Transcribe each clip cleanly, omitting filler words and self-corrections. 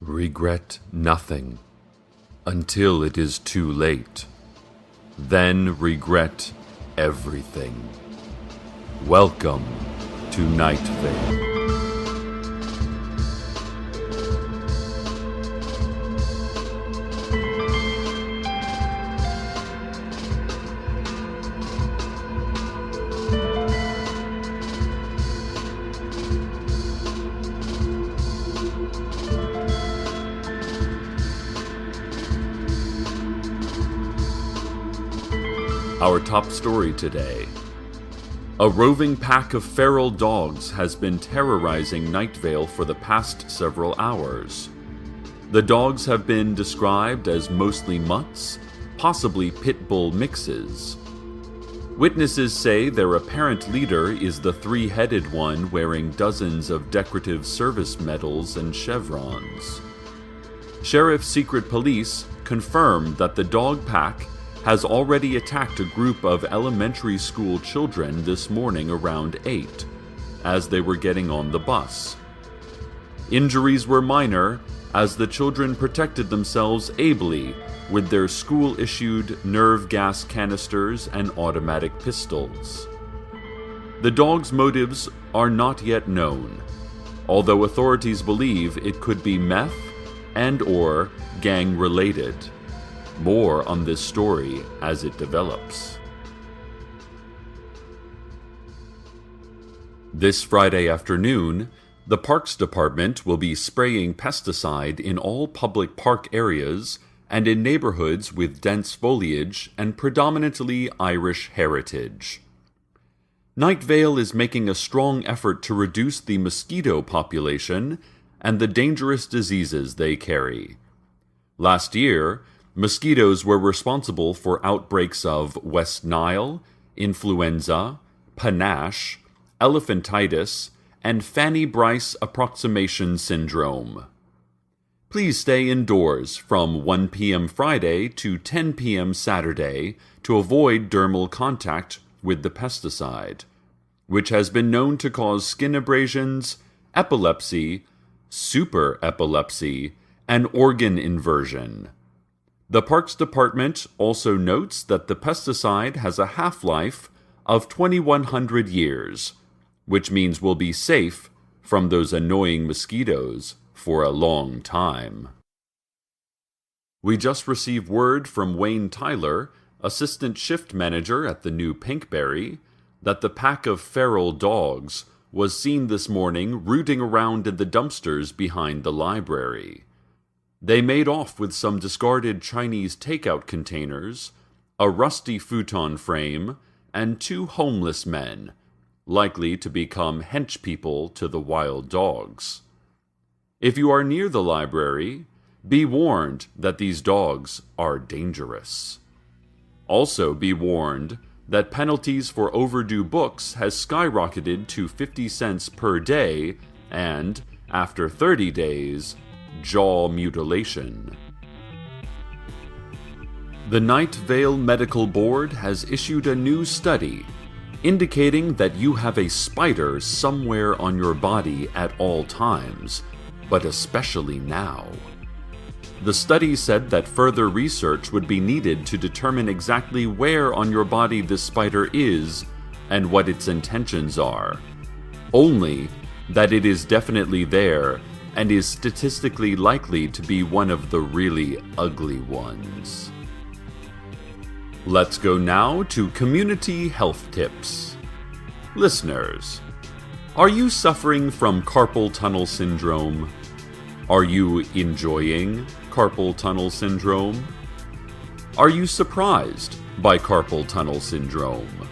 Regret nothing until it is too late. Then regret everything. Welcome to Night Vale. Our top story today. A roving pack of feral dogs has been terrorizing Night Vale for the past several hours. The dogs have been described as mostly mutts, possibly pit bull mixes. Witnesses say their apparent leader is the three-headed one wearing dozens of decorative service medals and chevrons. Sheriff's Secret Police confirmed that the dog pack has already attacked a group of elementary school children this morning around 8, as they were getting on the bus. Injuries were minor, as the children protected themselves ably with their school-issued nerve gas canisters and automatic pistols. The dogs' motives are not yet known, although authorities believe it could be meth and/or gang-related. More on this story as it develops. This Friday afternoon, the Parks Department will be spraying pesticide in all public park areas and in neighborhoods with dense foliage and predominantly Irish heritage. Night Vale is making a strong effort to reduce the mosquito population and the dangerous diseases they carry. Last year, mosquitoes were responsible for outbreaks of West Nile, influenza, panache, elephantitis, and Fanny Brice approximation syndrome. Please stay indoors from 1 p.m. Friday to 10 p.m. Saturday to avoid dermal contact with the pesticide, which has been known to cause skin abrasions, epilepsy, super epilepsy, and organ inversion. The Parks Department also notes that the pesticide has a half-life of 2,100 years, which means we'll be safe from those annoying mosquitoes for a long time. We just received word from Wayne Tyler, assistant shift manager at the new Pinkberry, that the pack of feral dogs was seen this morning rooting around in the dumpsters behind the library. They made off with some discarded Chinese takeout containers, a rusty futon frame, and 2 homeless men, likely to become henchpeople to the wild dogs. If you are near the library, be warned that these dogs are dangerous. Also be warned that penalties for overdue books has skyrocketed to 50 cents per day and, after 30 days, jaw mutilation. The Night Vale Medical Board has issued a new study indicating that you have a spider somewhere on your body at all times, but especially now. The study said that further research would be needed to determine exactly where on your body this spider is and what its intentions are. Only that it is definitely there and is statistically likely to be one of the really ugly ones. Let's go now to community health tips. Listeners, are you suffering from carpal tunnel syndrome? Are you enjoying carpal tunnel syndrome? Are you surprised by carpal tunnel syndrome?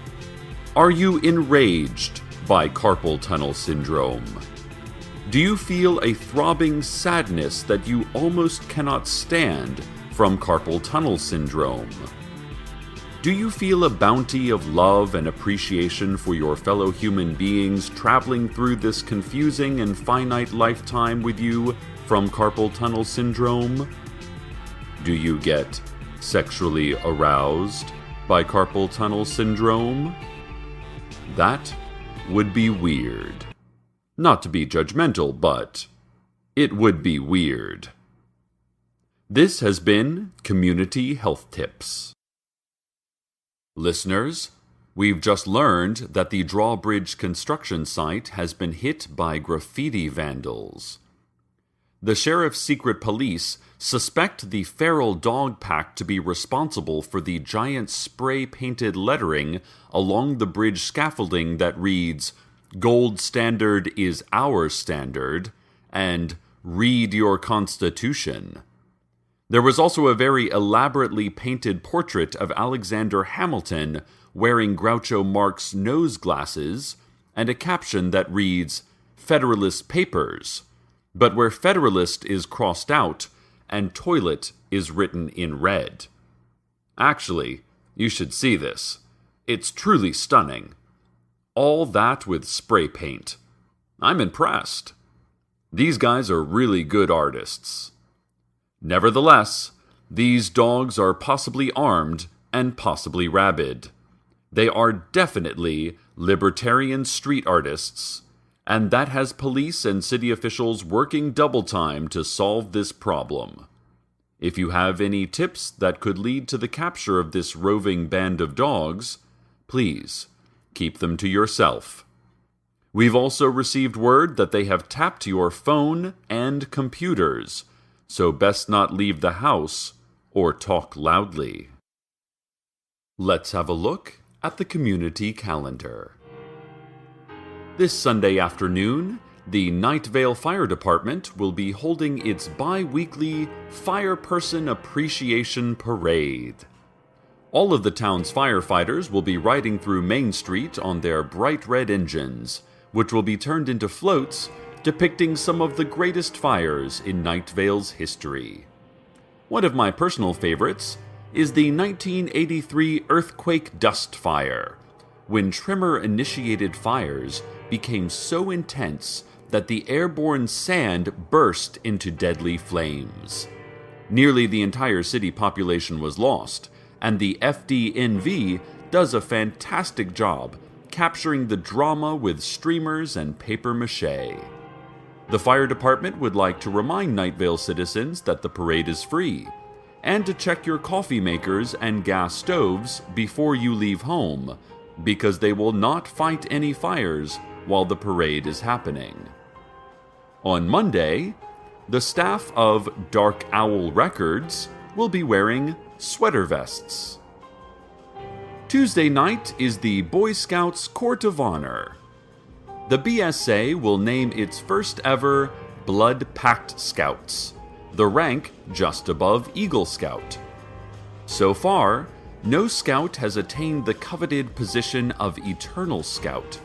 Are you enraged by carpal tunnel syndrome? Do you feel a throbbing sadness that you almost cannot stand from carpal tunnel syndrome? Do you feel a bounty of love and appreciation for your fellow human beings traveling through this confusing and finite lifetime with you from carpal tunnel syndrome? Do you get sexually aroused by carpal tunnel syndrome? That would be weird. Not to be judgmental, but it would be weird. This has been Community Health Tips. Listeners, we've just learned that the drawbridge construction site has been hit by graffiti vandals. The Sheriff's Secret Police suspect the feral dog pack to be responsible for the giant spray-painted lettering along the bridge scaffolding that reads, "Gold standard is our standard," and "Read your Constitution." There was also a very elaborately painted portrait of Alexander Hamilton wearing Groucho Marx nose glasses, and a caption that reads, "Federalist Papers," but where Federalist is crossed out and toilet is written in red. Actually, you should see this. It's truly stunning. All that with spray paint. I'm impressed. These guys are really good artists. Nevertheless, these dogs are possibly armed and possibly rabid. They are definitely libertarian street artists, and that has police and city officials working double time to solve this problem. If you have any tips that could lead to the capture of this roving band of dogs, please keep them to yourself. We've also received word that they have tapped your phone and computers, so best not leave the house or talk loudly. Let's have a look at the community calendar. This Sunday afternoon, the Night Vale Fire Department will be holding its bi-weekly Fireperson Appreciation Parade. All of the town's firefighters will be riding through Main Street on their bright red engines, which will be turned into floats depicting some of the greatest fires in Night Vale's history. One of my personal favorites is the 1983 Earthquake Dust Fire, when tremor-initiated fires became so intense that the airborne sand burst into deadly flames. Nearly the entire city population was lost, and the FDNV does a fantastic job capturing the drama with streamers and papier-mâché. The fire department would like to remind Night Vale citizens that the parade is free, and to check your coffee makers and gas stoves before you leave home, because they will not fight any fires while the parade is happening. On Monday, the staff of Dark Owl Records will be wearing sweater vests. Tuesday night is the Boy Scouts Court of Honor. The BSA will name its first ever Blood Pact Scouts, the rank just above Eagle Scout. So far, no scout has attained the coveted position of Eternal Scout,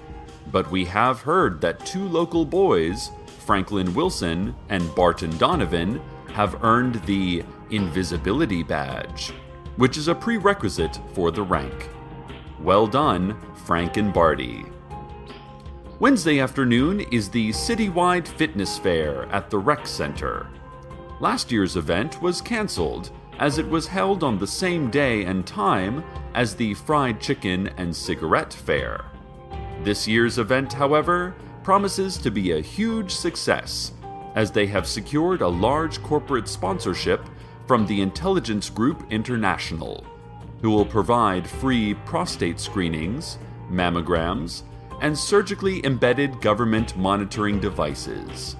but we have heard that two local boys, Franklin Wilson and Barton Donovan, have earned the Invisibility Badge, which is a prerequisite for the rank. Well done, Frank and Barty. Wednesday afternoon is the citywide fitness fair at the Rec Center. Last year's event was canceled, as it was held on the same day and time as the fried chicken and cigarette fair. This year's event, however, promises to be a huge success, as they have secured a large corporate sponsorship from the Intelligence Group International, who will provide free prostate screenings, mammograms, and surgically embedded government monitoring devices.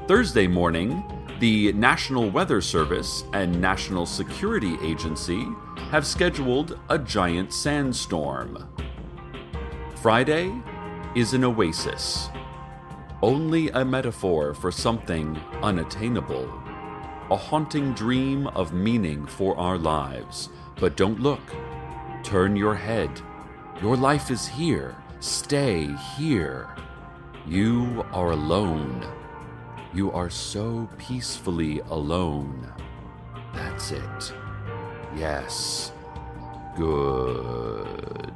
Thursday morning, the National Weather Service and National Security Agency have scheduled a giant sandstorm. Friday is an oasis, only a metaphor for something unattainable, a haunting dream of meaning for our lives. But don't look, turn your head. Your life is here. Stay here. You are alone. You are so peacefully alone. That's it. Yes. Good.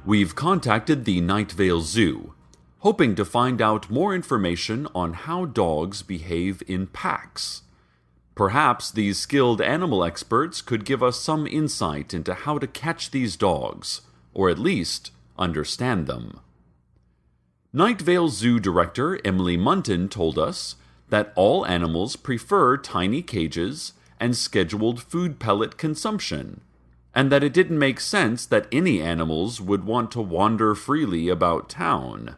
We've contacted the Night Vale Zoo, hoping to find out more information on how dogs behave in packs. Perhaps these skilled animal experts could give us some insight into how to catch these dogs, or at least understand them. Night Vale Zoo Director Emily Munton told us that all animals prefer tiny cages and scheduled food pellet consumption, and that it didn't make sense that any animals would want to wander freely about town.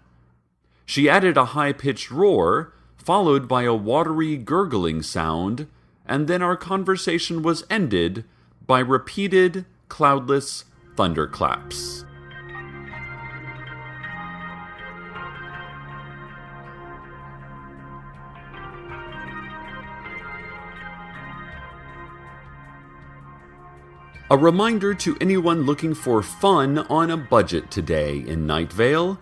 She added a high-pitched roar, followed by a watery gurgling sound, and then our conversation was ended by repeated, cloudless thunderclaps. A reminder to anyone looking for fun on a budget today in Night Vale.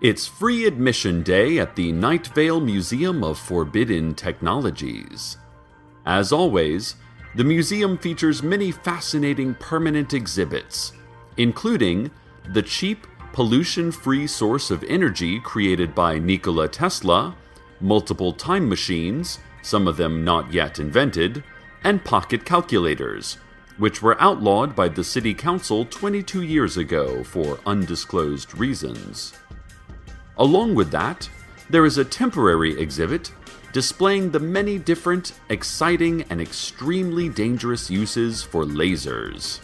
It's free admission day at the Night Vale Museum of Forbidden Technologies. As always, the museum features many fascinating permanent exhibits, including the cheap, pollution-free source of energy created by Nikola Tesla, multiple time machines, some of them not yet invented, and pocket calculators, which were outlawed by the City Council 22 years ago for undisclosed reasons. Along with that, there is a temporary exhibit displaying the many different, exciting, and extremely dangerous uses for lasers.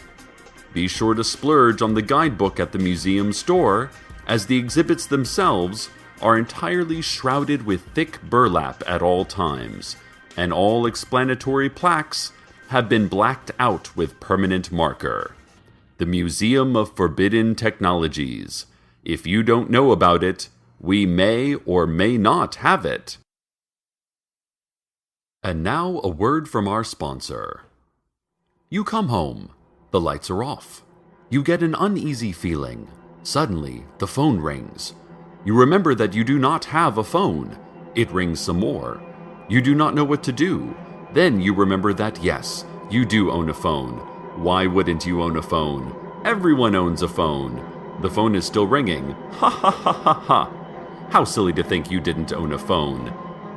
Be sure to splurge on the guidebook at the museum store, as the exhibits themselves are entirely shrouded with thick burlap at all times, and all explanatory plaques have been blacked out with permanent marker. The Museum of Forbidden Technologies. If you don't know about it, we may or may not have it. And now a word from our sponsor. You come home. The lights are off. You get an uneasy feeling. Suddenly, the phone rings. You remember that you do not have a phone. It rings some more. You do not know what to do. Then you remember that yes, you do own a phone. Why wouldn't you own a phone? Everyone owns a phone. The phone is still ringing. Ha ha ha ha ha. How silly to think you didn't own a phone.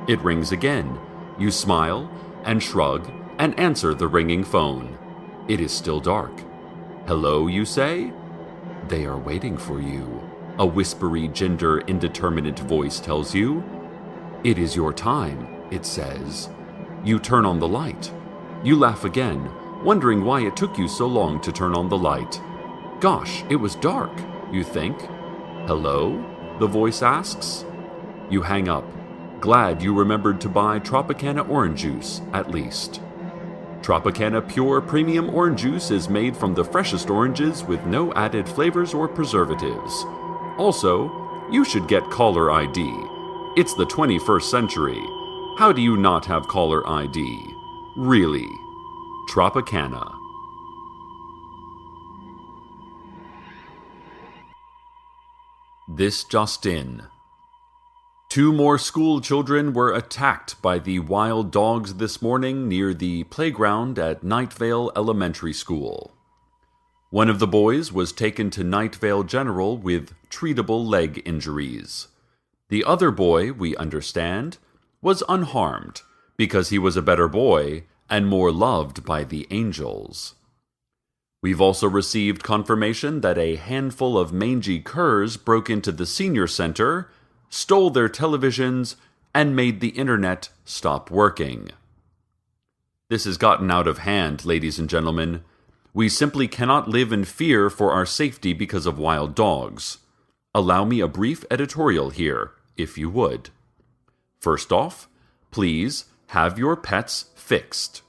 It rings again. You smile and shrug and answer the ringing phone. It is still dark. Hello, you say? They are waiting for you. A whispery, gender indeterminate voice tells you. It is your time, it says. You turn on the light. You laugh again, wondering why it took you so long to turn on the light. Gosh, it was dark, you think. Hello? The voice asks. You hang up, glad you remembered to buy Tropicana orange juice, at least. Tropicana Pure Premium Orange Juice is made from the freshest oranges with no added flavors or preservatives. Also, you should get caller ID. It's the 21st century. How do you not have caller ID? Really. Tropicana. This just in. 2 more school children were attacked by the wild dogs this morning near the playground at Night Vale Elementary School. One of the boys was taken to Night Vale General with treatable leg injuries. The other boy, we understand, was unharmed because he was a better boy and more loved by the angels. We've also received confirmation that a handful of mangy curs broke into the senior center, stole their televisions, and made the internet stop working. This has gotten out of hand, ladies and gentlemen. We simply cannot live in fear for our safety because of wild dogs. Allow me a brief editorial here, if you would. First off, please have your pets fixed.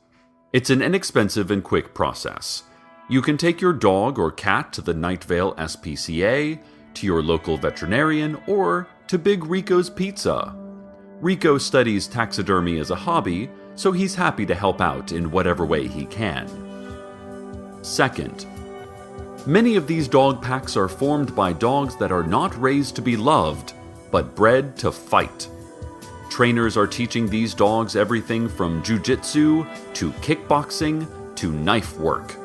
It's an inexpensive and quick process. You can take your dog or cat to the Night Vale SPCA, to your local veterinarian, or to Big Rico's Pizza. Rico studies taxidermy as a hobby, so he's happy to help out in whatever way he can. Second, many of these dog packs are formed by dogs that are not raised to be loved, but bred to fight. Trainers are teaching these dogs everything from jujitsu to kickboxing to knife work.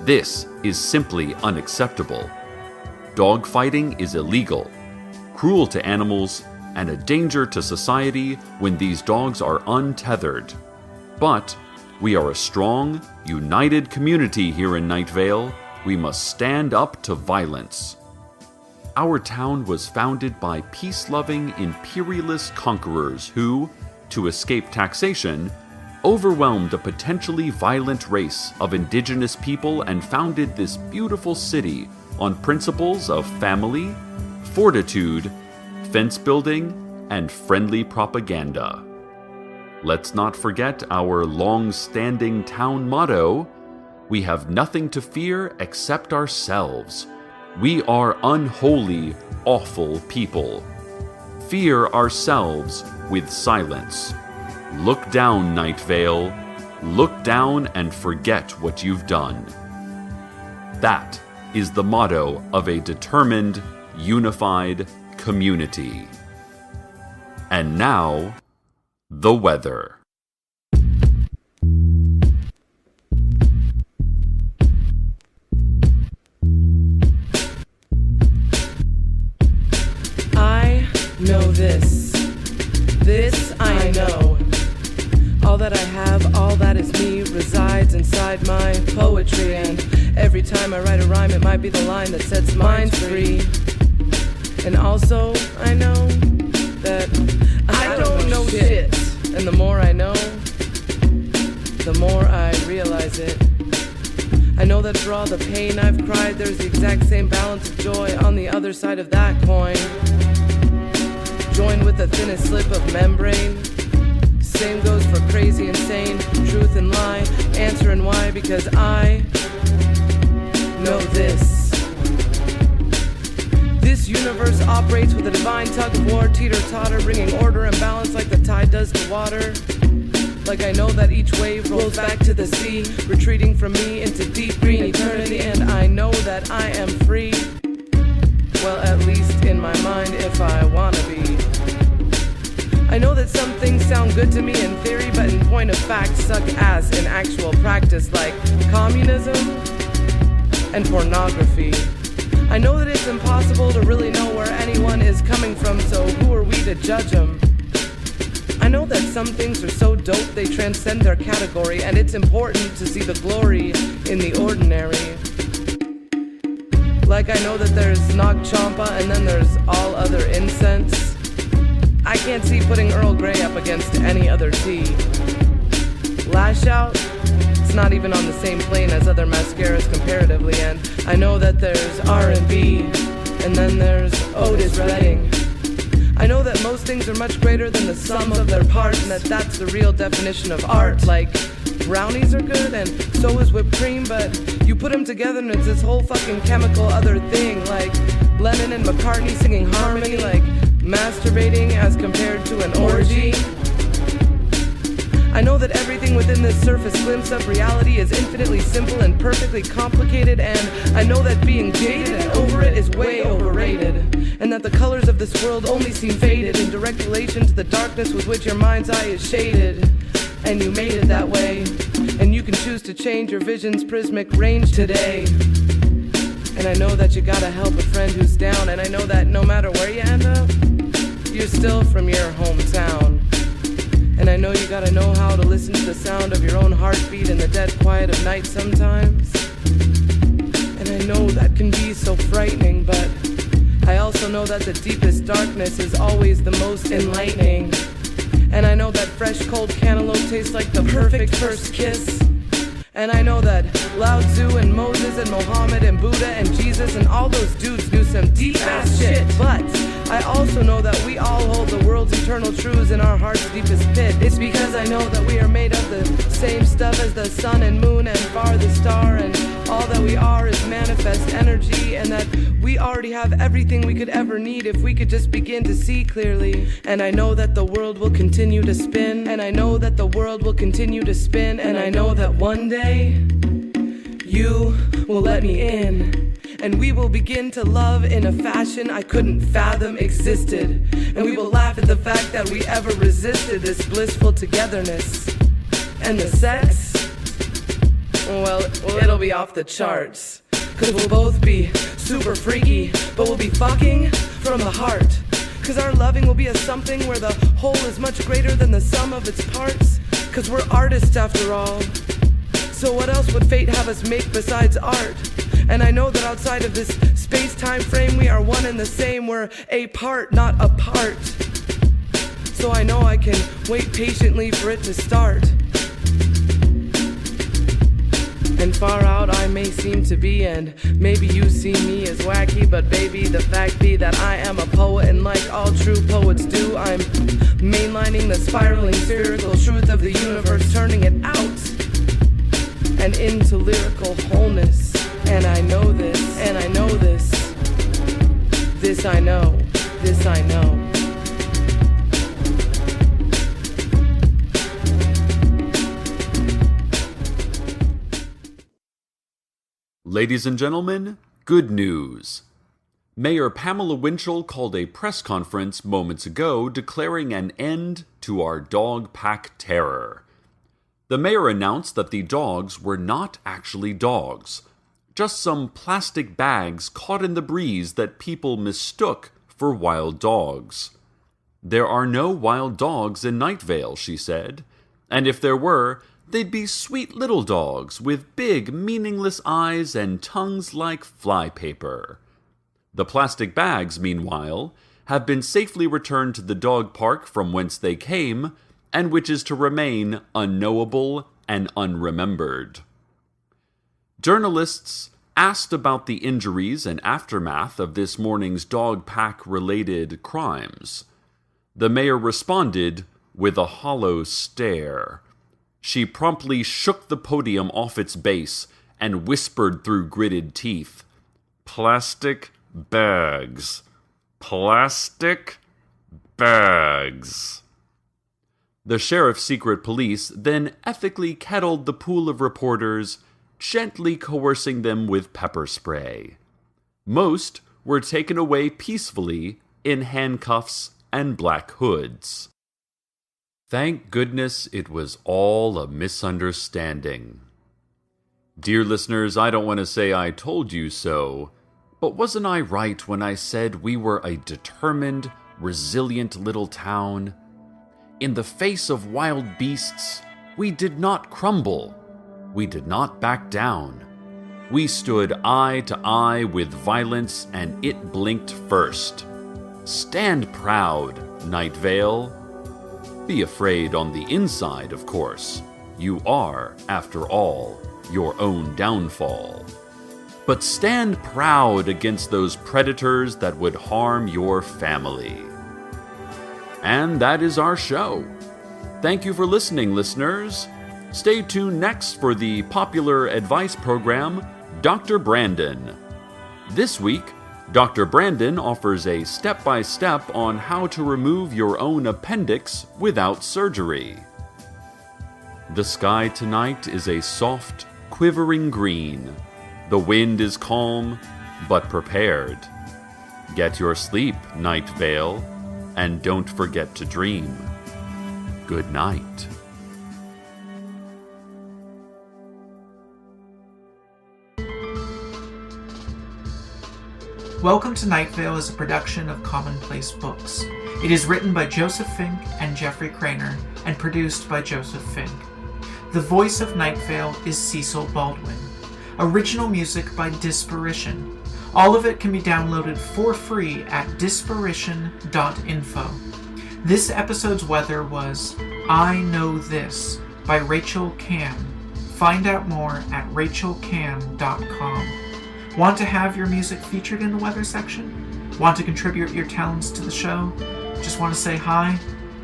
This is simply unacceptable. Dog fighting is illegal, cruel to animals, and a danger to society when these dogs are untethered. But we are a strong, united community here in Night Vale. We must stand up to violence. our town was founded by peace-loving imperialist conquerors who, to escape taxation, overwhelmed a potentially violent race of indigenous people and founded this beautiful city on principles of family, fortitude, fence building, and friendly propaganda. Let's not forget our long-standing town motto, "We have nothing to fear except ourselves. We are unholy, awful people. Fear ourselves with silence. Look down, Night Vale. Look down and forget what you've done." That is the motto of a determined, unified community. And now, the weather. I know this. This I know. All that I have, all that is me, resides inside my poetry. And every time I write a rhyme, it might be the line that sets minds free. And also, I know that I don't know shit. And the more I know, the more I realize it. I know that for all the pain I've cried, there's the exact same balance of joy on the other side of that coin. Joined with the thinnest slip of membrane. Same goes for crazy, insane, truth and lie, answer and why, because I know this. This universe operates with a divine tug of war, teeter-totter, bringing order and balance like the tide does to water. Like I know that each wave rolls back to the sea, retreating from me into deep green eternity, and I know that I am free. Well, at least in my mind, if I wanna be. I know that some things sound good to me in theory, but in point of fact suck ass in actual practice, like communism and pornography. I know that it's impossible to really know where anyone is coming from, so who are we to judge them? I know that some things are so dope they transcend their category, and it's important to see the glory in the ordinary. Like I know that there's Nag Champa and then there's all other incense. I can't see putting Earl Grey up against any other tea. Lash Out, it's not even on the same plane as other mascaras comparatively, and I know that there's R&B, and then there's Otis Redding. I know that most things are much greater than the sum of their parts, and that that's the real definition of art. Like, brownies are good, and so is whipped cream, but you put them together and it's this whole fucking chemical other thing, like Lennon and McCartney singing harmony, like masturbating as compared to an orgy. I know that everything within this surface glimpse of reality is infinitely simple and perfectly complicated, and I know that being jaded and over it is way overrated, and that the colors of this world only seem faded in direct relation to the darkness with which your mind's eye is shaded. And you made it that way, and you can choose to change your vision's prismic range today. And I know that you gotta help a friend who's down, and I know that no matter where you end up, you're still from your hometown. And I know you gotta know how to listen to the sound of your own heartbeat in the dead quiet of night sometimes. And I know that can be so frightening, but I also know that the deepest darkness is always the most enlightening. And I know that fresh cold cantaloupe tastes like the perfect first kiss. And I know that Lao Tzu and Moses and Mohammed and Buddha and Jesus and all those dudes knew some deep ass shit. But I also know that we all hold the world's eternal truths in our heart's deepest pit. It's because I know that we are made of the same stuff as the sun and moon and farthest star, and all that we are is manifest energy, and that we already have everything we could ever need if we could just begin to see clearly. And I know that the world will continue to spin, and I know that the world will continue to spin, and I know that one day you will let me in, and we will begin to love in a fashion I couldn't fathom existed, and we will laugh at the fact that we ever resisted this blissful togetherness. And the sex, well, it'll be off the charts, 'cause we'll both be super freaky, but we'll be fucking from the heart, 'cause our loving will be a something where the whole is much greater than the sum of its parts, 'cause we're artists after all. So what else would fate have us make besides art? And I know that outside of this space-time frame we are one and the same. We're a part, not apart. So I know I can wait patiently for it to start. And far out I may seem to be, and maybe you see me as wacky, but baby, the fact be that I am a poet, and like all true poets do, I'm mainlining the spiraling spherical truth of the universe, turning it out and into lyrical wholeness. And I know this, and I know this. This I know, this I know. Ladies and gentlemen, good news. Mayor Pamela Winchell called a press conference moments ago declaring an end to our dog pack terror. The mayor announced that the dogs were not actually dogs, just some plastic bags caught in the breeze that people mistook for wild dogs. There are no wild dogs in Night Vale, she said, and if there were, they'd be sweet little dogs with big, meaningless eyes and tongues like flypaper. The plastic bags, meanwhile, have been safely returned to the dog park from whence they came, and which is to remain unknowable and unremembered. Journalists asked about the injuries and aftermath of this morning's dog pack-related crimes. The mayor responded with a hollow stare. She promptly shook the podium off its base and whispered through gritted teeth, "Plastic bags. Plastic bags." The sheriff's secret police then ethically kettled the pool of reporters, gently coercing them with pepper spray. Most were taken away peacefully in handcuffs and black hoods. Thank goodness it was all a misunderstanding. Dear listeners, I don't want to say I told you so, but wasn't I right when I said we were a determined, resilient little town? In the face of wild beasts, we did not crumble. We did not back down. We stood eye to eye with violence, and it blinked first. Stand proud, Night Vale. Be afraid on the inside, of course. You are, after all, your own downfall. But stand proud against those predators that would harm your family. And that is our show. Thank you for listening, listeners. Stay tuned next for the popular advice program, Dr. Brandon. This week, Dr. Brandon offers a step-by-step on how to remove your own appendix without surgery. The sky tonight is a soft, quivering green. The wind is calm, but prepared. Get your sleep, Night Vale, and don't forget to dream. Good night. Welcome to Night Vale is a production of Commonplace Books. It is written by Joseph Fink and Jeffrey Craner and produced by Joseph Fink. The voice of Night Vale is Cecil Baldwin. Original music by Disparition. All of it can be downloaded for free at disparition.info. This episode's weather was I Know This by Rachel Cam. Find out more at rachelcam.com. Want to have your music featured in the weather section? Want to contribute your talents to the show? Just want to say hi?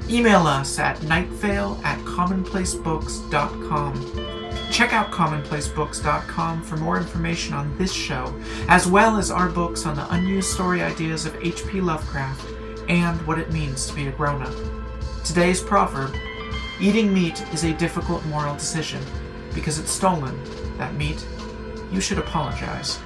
Email us at nightvale@commonplacebooks.com. Check out commonplacebooks.com for more information on this show, as well as our books on the unused story ideas of H.P. Lovecraft and what it means to be a grown-up. Today's proverb: eating meat is a difficult moral decision. Because it's stolen, that meat, you should apologize.